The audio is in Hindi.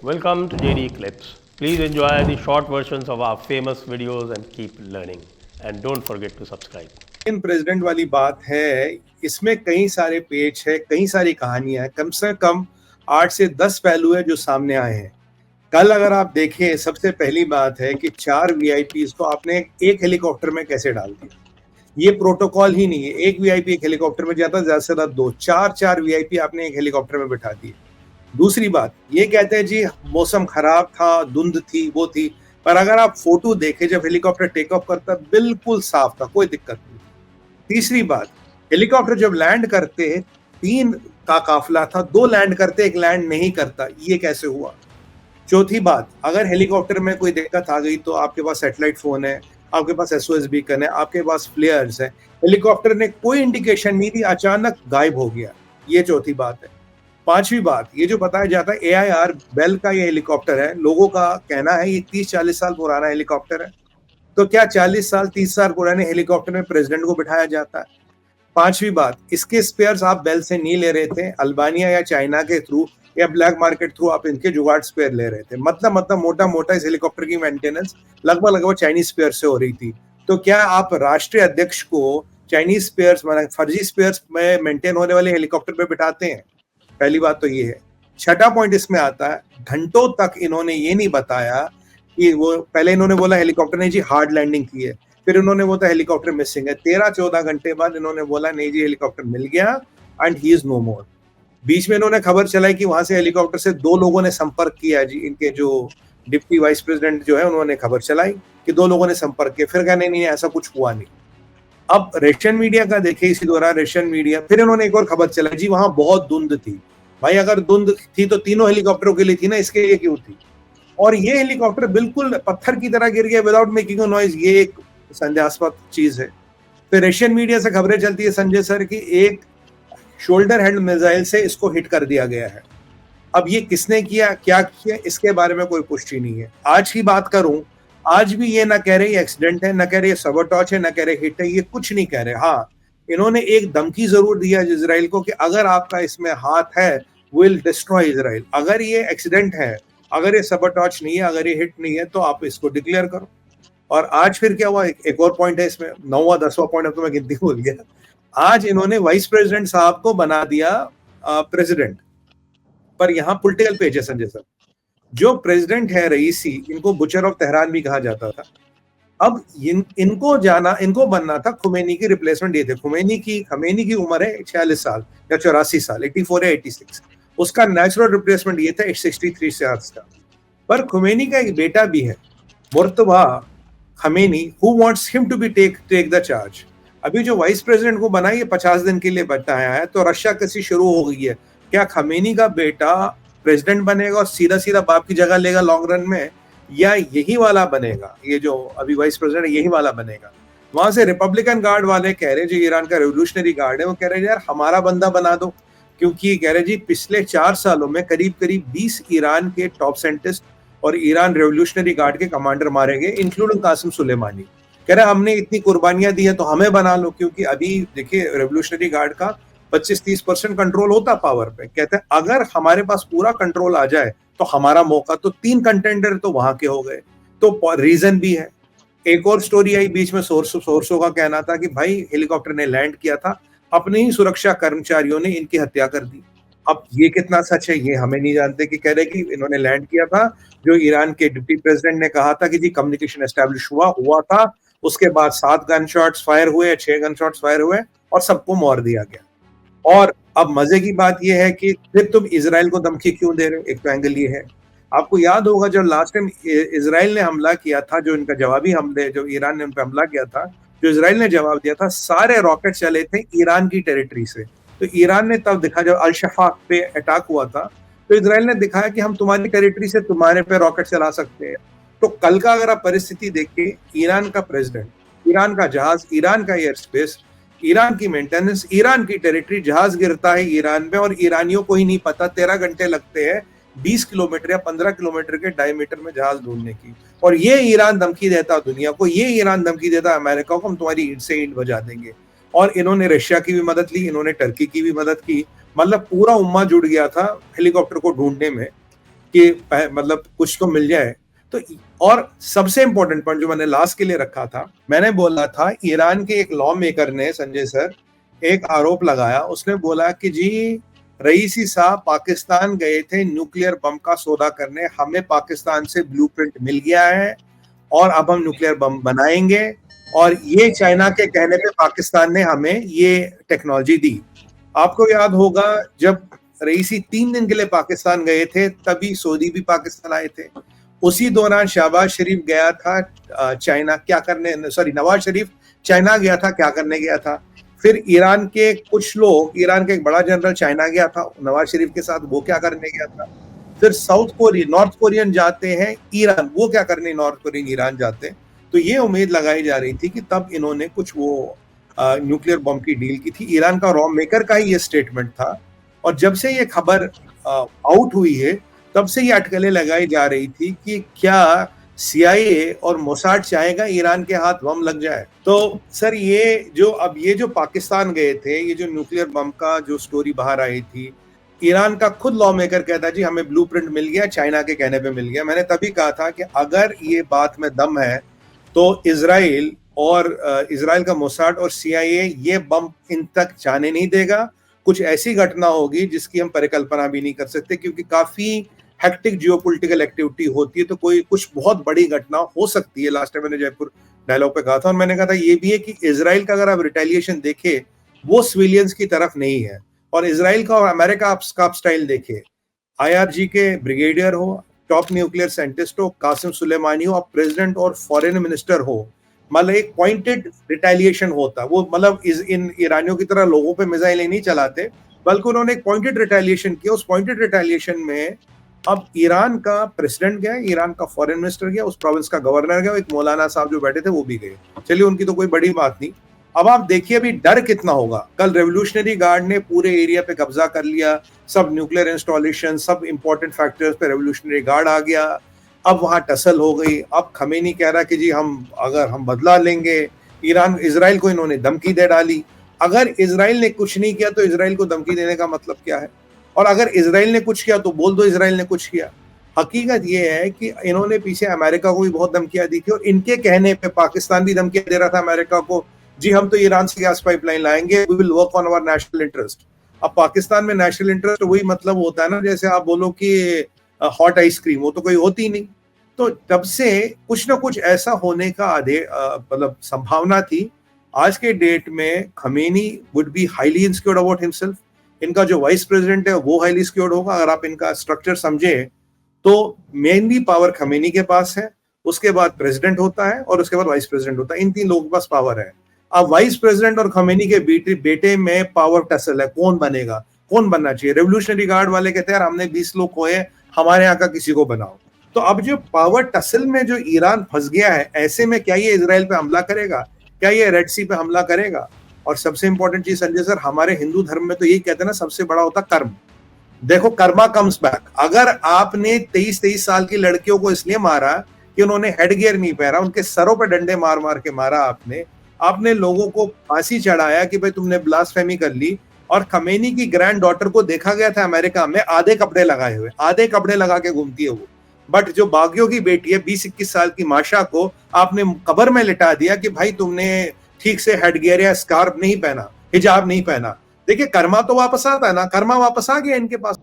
welcome to JD Clips. Please enjoy the short versions of our famous videos and keep learning. And don't forget to subscribe. In president वाली बात है, इसमें कई सारे पेज है, कई सारी कहानियां हैं, कम से कम 8 से 10 पहलू है जो सामने आए हैं। कल अगर आप देखें, सबसे पहली बात है कि 4 वीआईपीज को आपने एक हेलीकॉप्टर में कैसे डाल दिया। ये प्रोटोकॉल ही नहीं है। एक वीआईपी एक हेलीकॉप्टर में जाता, ज्यादा से ज्यादा 2, 4 वीआईपी आपने एक हेलीकॉप्टर में बिठा दिए। दूसरी बात, ये कहते हैं जी मौसम खराब था, धुंध थी, वो थी, पर अगर आप फोटो देखें जब हेलीकॉप्टर टेक ऑफ करता बिल्कुल साफ था, कोई दिक्कत नहीं। तीसरी बात, हेलीकॉप्टर जब लैंड करते 3 का काफिला था, 2 लैंड करते, 1 लैंड नहीं करता, ये कैसे हुआ। चौथी बात, अगर हेलीकॉप्टर में कोई दिक्कत आ गई तो आपके पास सैटेलाइट फोन है, आपके पास एसओएस बीकन है, आपके पास फ्लेयर्स है, हेलीकॉप्टर ने कोई इंडिकेशन नहीं दी, अचानक गायब हो गया। ये चौथी बात है। पांचवी बात, ये जो बताया जाता है एआईआर बेल का ये हेलीकॉप्टर है, लोगों का कहना है ये 30-40 साल पुराना हेलीकॉप्टर है। तो क्या 40 साल 30 साल पुराने हेलीकॉप्टर में प्रेसिडेंट को बिठाया जाता है। पांचवी बात, इसके स्पेयर्स आप बेल से नहीं ले रहे थे, अल्बानिया या चाइना के थ्रू या ब्लैक मार्केट थ्रू आप इनके जुगाड़ स्पेयर ले रहे थे। मतलब मोटा मोटा इस हेलीकॉप्टर की मेंटेनेंस लगभग चाइनीज स्पेयर से हो रही थी। तो क्या आप राष्ट्रीय अध्यक्ष को चाइनीज स्पेयर्स, फर्जी स्पेयर्स में मेंटेन होने वाले हेलीकॉप्टर पे बिठाते हैं। पहली बात तो ये है। छठा पॉइंट इसमें आता है, घंटों तक इन्होंने ये नहीं बताया कि वो, पहले इन्होंने बोला हेलीकॉप्टर ने जी हार्ड लैंडिंग की है, फिर उन्होंने बोला हेलीकॉप्टर मिसिंग है, 13-14 घंटे बाद इन्होंने बोला नहीं जी हेलीकॉप्टर मिल गया एंड ही इज नो मोर। बीच में इन्होंने खबर चलाई कि वहां से हेलीकॉप्टर से 2 लोगों ने संपर्क किया जी, इनके जो डिप्टी वाइस प्रेसिडेंट जो है उन्होंने खबर चलाई कि 2 लोगों ने संपर्क किया, फिर कहने नहीं ऐसा कुछ हुआ नहीं। अब रशियन मीडिया का देखिए, इसी दौरान रशियन मीडिया, फिर इन्होंने एक और खबर चलाई जी वहां बहुत धुंध थी। भाई अगर धुंध थी तो तीनों हेलीकॉप्टरों के लिए थी ना, इसके लिए क्यों थी। और ये हेलीकॉप्टर बिल्कुल पत्थर की तरह गिर गया विदाउट मेकिंग अ नॉइज, ये एक संदेहास्पद चीज है। फिर रशियन मीडिया से खबरें चलती है संजय सर की एक शोल्डर हेड मिसाइल से इसको हिट कर दिया गया है। अब ये किसने किया, क्या किया, इसके बारे में कोई पुष्टि नहीं है। आज की बात करूं, आज भी ये ना कह रहे एक्सीडेंट है, ना कह रहे सबोटॉच है, ना कह रहे हिट है, ये कुछ नहीं कह रहे। हाँ, इन्होंने एक धमकी जरूर दिया इजराइल को कि अगर आपका इसमें हाथ है, विल डिस्ट्रॉय इजराइल। अगर ये एक्सीडेंट है, अगर ये सबोटॉच नहीं है, अगर ये हिट नहीं है, तो आप इसको डिक्लेयर करो। और आज फिर क्या हुआ, एक और पॉइंट है इसमें, 9वां 10वां पॉइंट, अब तो मैं गिनती भूल गया। आज इन्होंने वाइस प्रेसिडेंट साहब को बना दिया प्रेसिडेंट। पर यहाँ पॉलिटिकल पेज है संजय सर। जो प्रेसिडेंट है रईसी, इनको बुचर ऑफ तेहरान भी कहा जाता था। अब इनको बनना था खुमैनी की रिप्लेसमेंट। ये थे खमैनी की उम्र है 46 साल या 84 साल, 84 या 86। उसका नेचुरल रिप्लेसमेंट ये था 63 साल का। पर खुमैनी का एक बेटा भी है, Mojtaba Khamenei, who wants him to be take the charge. अभी जो वाइस प्रेसिडेंट को बना, ये 50 दिन के लिए बताया है, तो रशिया कसी शुरू हो गई है। क्या खमेनी का बेटा प्रेसिडेंट बनेगा और सीधा सीधा बाप की जगह लेगा लॉन्ग रन में, या यही वाला बनेगा, ये जो अभी वाइस प्रेसिडेंट है यही वाला बनेगा। वहां से रिपब्लिकन गार्ड वाले कह रहे, जो ईरान का रेवोल्यूशनरी गार्ड है, वो कह रहे यार हमारा बंदा बना दो, क्योंकि कह रहे जी पिछले 4 सालों में करीब 20 ईरान के टॉप साइंटिस्ट और ईरान रेवोल्यूशनरी गार्ड के कमांडर मारे गए, इंक्लूडिंग कासिम सुलेमानी। कह रहे हमने इतनी कुर्बानियां दी है तो हमें बना लो, क्योंकि अभी देखिए रेवोल्यूशनरी गार्ड का 25-30% कंट्रोल होता पावर पे। कहते हैं अगर हमारे पास पूरा कंट्रोल आ जाए तो हमारा मौका। तो 3 कंटेंडर तो वहां के हो गए। तो रीजन भी है। एक और स्टोरी आई बीच में, सोर्सों का कहना था कि भाई हेलीकॉप्टर ने लैंड किया था, अपने ही सुरक्षा कर्मचारियों ने इनकी हत्या कर दी। अब ये कितना सच है ये हमें नहीं जानते। कि कह रहे कि इन्होंने लैंड किया था, जो ईरान के डिप्टी प्रेसिडेंट ने कहा था कि जी कम्युनिकेशन एस्टेब्लिश हुआ था, उसके बाद 7 गन शॉट्स फायर हुए, 6 गन शॉट्स फायर हुए और सबको मार दिया गया। और अब मजे की बात यह है कि फिर तुम इजराइल को धमकी क्यों दे रहे हो। एक तो एंगल ये है, आपको याद होगा जब लास्ट टाइम इजराइल ने हमला किया था, जो इनका जवाबी हमले, जो ईरान ने उन पर हमला किया था, जो इजराइल ने जवाब दिया था, सारे रॉकेट चले थे ईरान की टेरिटरी से। तो ईरान ने तब दिखा, जब अल शफाक पे अटैक हुआ था, तो इजराइल ने दिखाया कि हम तुम्हारी टेरिटरी से तुम्हारे पे रॉकेट चला सकते हैं। तो कल का अगर आप परिस्थिति देखिए, ईरान का प्रेसिडेंट, ईरान का जहाज, ईरान का एयर स्पेस, ईरान की मेंटेनेंस, ईरान की टेरिटरी, जहाज गिरता है ईरान में और ईरानियों को ही नहीं पता। 13 घंटे लगते हैं 20 किलोमीटर या 15 किलोमीटर के डायमीटर में जहाज ढूंढने की। और ये ईरान धमकी देता दुनिया को, ये ईरान धमकी देता अमेरिका को, हम तुम्हारी ईंट से ईंट बजा देंगे। और इन्होंने रशिया की भी मदद ली, इन्होंने टर्की की भी मदद की। मतलब पूरा उम्मा जुड़ गया था हेलीकॉप्टर को ढूंढने में। कि मतलब कुछ तो मिल जाए। तो और सबसे इंपॉर्टेंट पॉइंट जो मैंने लास्ट के लिए रखा था, मैंने बोला था ईरान के एक लॉ मेकर ने, संजय सर, एक आरोप लगाया। उसने बोला कि जी रईसी साहब पाकिस्तान गए थे न्यूक्लियर बम का सौदा करने, हमें पाकिस्तान से ब्लूप्रिंट मिल गया है और अब हम न्यूक्लियर बम बनाएंगे, और ये चाइना के कहने पे पाकिस्तान ने हमें ये टेक्नोलॉजी दी। आपको याद होगा जब रईसी 3 दिन के लिए पाकिस्तान गए थे, तभी सऊदी भी पाकिस्तान आए थे। उसी दौरान शहबाज शरीफ गया था चाइना क्या करने, सॉरी नवाज शरीफ चाइना गया था, क्या करने गया था। फिर ईरान के कुछ लोग, ईरान के एक बड़ा जनरल चाइना गया था नवाज शरीफ के साथ, वो क्या करने गया था। फिर नॉर्थ कोरियन जाते हैं ईरान, वो क्या करने नॉर्थ कोरियन ईरान जाते हैं। तो ये उम्मीद लगाई जा रही थी कि तब इन्होंने कुछ वो न्यूक्लियर बम की डील की थी। ईरान का रॉ मेकर का ही ये स्टेटमेंट था। और जब से ये खबर आउट हुई है, तब से ये अटकलें लगाई जा रही थी कि क्या CIA और मोसाड चाहेगा ईरान के हाथ बम लग जाए। तो सर ये जो पाकिस्तान गए थे, ये जो न्यूक्लियर बम का जो स्टोरी बाहर आई थी, ईरान का खुद लॉ मेकर कहता है जी हमें ब्लूप्रिंट मिल गया, चाइना के कहने पे मिल गया। मैंने तभी कहा था कि अगर ये बात में दम है तो इजराइल का मोसाड और CIA ये बम इन तक जाने नहीं देगा। कुछ ऐसी घटना होगी जिसकी हम परिकल्पना भी नहीं कर सकते, क्योंकि काफी हेक्टिक जियोपॉलिटिकल एक्टिविटी होती है, तो कोई कुछ बहुत बड़ी घटना हो सकती है। लास्ट टाइम मैंने जयपुर डायलॉग पे कहा था, और मैंने कहा था ये भी है कि इजराइल का अगर आप रिटेलिएशन देखे, वो सिविलियंस की तरफ नहीं है। और इजराइल का और अमेरिका का स्टाइल देखे, IRG के ब्रिगेडियर हो, टॉप न्यूक्लियर साइंटिस्ट हो, कासिम सुलेमानी हो, प्रेसिडेंट और फॉरेन मिनिस्टर हो, मतलब एक पॉइंटेड रिटेलिएशन होता। वो मतलब इन ईरानियों की तरह लोगों पे मिसाइलें नहीं चलाते, बल्कि उन्होंने एक पॉइंटेड रिटेलिएशन किया। उस पॉइंटेड रिटेलिएशन में अब ईरान का प्रेसिडेंट गया, ईरान का फॉरेन मिनिस्टर गया, उस प्रोविंस का गवर्नर गया, एक मौलाना साहब जो बैठे थे वो भी गए। चलिए उनकी तो कोई बड़ी बात नहीं। अब आप देखिए अभी डर कितना होगा। कल रेवोल्यूशनरी गार्ड ने पूरे एरिया पे कब्जा कर लिया, सब न्यूक्लियर इंस्टॉलेशन, सब इंपॉर्टेंट फैक्टर्स पे रेवोल्यूशनरी गार्ड आ गया। अब वहां टसल हो गई। अब खमेनी कह रहा कि जी अगर हम बदला लेंगे, इजराइल को इन्होंने धमकी दे डाली। अगर इजराइल ने कुछ नहीं किया तो इजराइल को धमकी देने का मतलब क्या है, और अगर इजराइल ने कुछ किया तो बोल दो इजराइल ने कुछ किया। हकीकत यह है कि इन्होंने पीछे अमेरिका को भी बहुत धमकियां दी थी, और इनके कहने पे पाकिस्तान भी धमकियां दे रहा था अमेरिका को, जी हम तो ईरान से गैस पाइपलाइन लाएंगे, we will work on our national interest. अब पाकिस्तान में नेशनल इंटरेस्ट वही मतलब होता है ना, जैसे आप बोलो कि हॉट आइसक्रीम, वो तो कोई होती नहीं। तो तब से कुछ ना कुछ ऐसा होने का मतलब संभावना थी। आज के डेट में Khamenei would be highly insecure about himself. इनका जो वाइस प्रेसिडेंट है वो हाईली सिक्योर्ड होगा। अगर आप इनका स्ट्रक्चर समझे तो मेनली पावर खमेनी के पास है, उसके बाद प्रेसिडेंट होता है, और उसके बाद वाइस प्रेसिडेंट होता है। इन 3 लोगों के पास पावर है। अब वाइस प्रेसिडेंट और खमेनी के बेटे में पावर टसल है, कौन बनेगा, कौन बनना चाहिए। रेवोल्यूशनरी गार्ड वाले कहते हैं यार हमने 20 लोग खोए, हमारे यहाँ का किसी को बनाओ। तो अब जो पावर टसल में जो ईरान फंस गया है, ऐसे में क्या ये इजराइल पे हमला करेगा, क्या ये रेड सी पे हमला करेगा। और सबसे इंपॉर्टेंट चीज संजय सर, हमारे हिंदू धर्म में तो यही कहते हैं ना, सबसे बड़ा होता कर्म। देखो कर्मा कम्स बैक। अगर आपने 23 साल की लड़कियों को इसलिए मारा कि उन्होंने हेडगियर नहीं पहना, उनके सरों पे डंडे मार मार के मारा आपने लोगों को फांसी चढ़ाया कि भाई तुमने ब्लास्फेमी कर ली। और खमेनी की ग्रैंड डॉटर को देखा गया था अमेरिका में आधे कपड़े लगाए हुए, आधे कपड़े लगा के घूमती है वो। बट जो बागियों की बेटी है 20-21 साल की माशा को आपने कब्र में लिटा दिया कि भाई तुमने ठीक से हेडगियर या स्कार्फ नहीं पहना, हिजाब नहीं पहना। देखिए कर्मा तो वापस आता है ना, कर्मा वापस आ गया इनके पास।